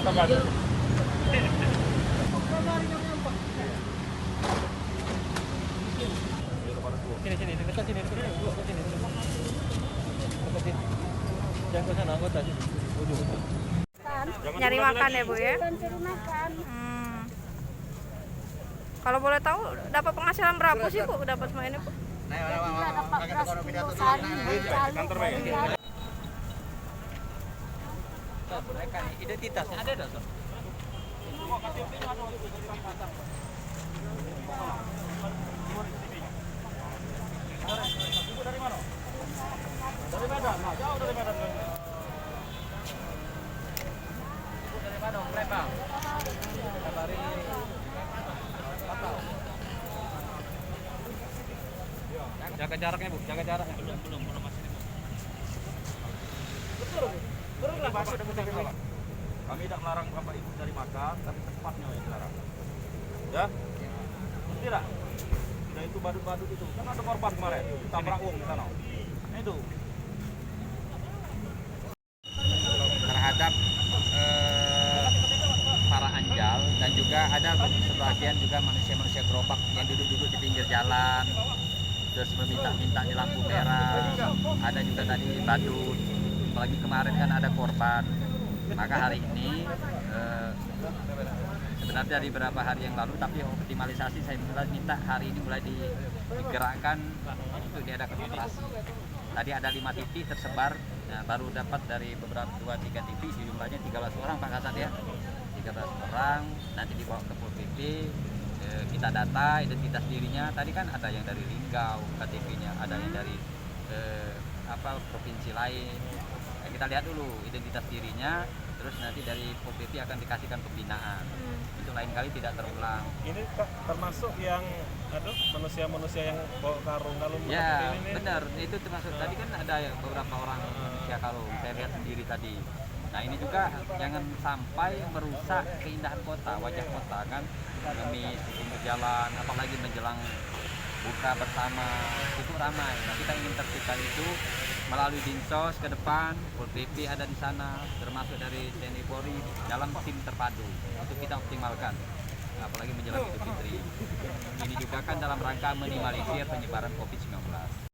Sini, dekat sini. Jangan ke sana, anggota sini. Ujung. Nyari makan ya Bu ya? Cari makan. Kalau boleh tahu dapat penghasilan berapa sih Bu? Dapat semua ini Bu? Kita dapat beras 10 kali. Mereka identitasnya ada dah. Dari Medan, jauh dari Medan. Dari mana? Lembang. Kabari. Jaga jaraknya Bu, jaga jaraknya. Belum masih. Turunlah masuk dengan salah. Kami tidak melarang Bapak Ibu dari makan, tapi tempatnya yang dilarang. Ya? Tidak. Tidak itu badut-badut itu. Kan ada korban kemarin, tabrak wong di sana. Itu. Terhadap para anjal dan juga ada sebagian juga manusia-manusia gerobak yang duduk-duduk di pinggir jalan terus meminta-minta di lampu merah. Ada juga tadi badut, apalagi kemarin kan ada korban. Maka hari ini sebenarnya dari beberapa hari yang lalu, tapi optimalisasi saya minta hari ini mulai digerakkan untuk diadakan operasi. Tadi ada 5 titik tersebar, nah, baru dapat dari beberapa 2-3 titik, jumlahnya 13 orang Pak Kasat ya, 13 orang, nanti dibawa ke Pol PP, kita data identitas dirinya. Tadi kan ada yang dari Linggau KTP-nya, ada yang dari provinsi lain. Nah, kita lihat dulu identitas dirinya, terus nanti dari Pol PP akan dikasihkan pembinaan. Itu lain kali tidak terulang. Ini Kak, termasuk yang manusia-manusia yang bawa karung ya ini benar, itu termasuk tadi kan ada beberapa orang manusia karung, saya lihat sendiri tadi. Nah ini juga jangan sampai merusak keindahan kota, wajah kota kan, ngemis di pinggir jalan, apalagi menjelang buka bersama itu ramai. Nah kita ingin tertibkan itu melalui Dinsos ke depan, Pol PP ada di sana, termasuk dari TNI Polri dalam tim terpadu untuk kita optimalkan, apalagi menjelang Idul Fitri. Ini juga kan dalam rangka minimalisir penyebaran COVID-19.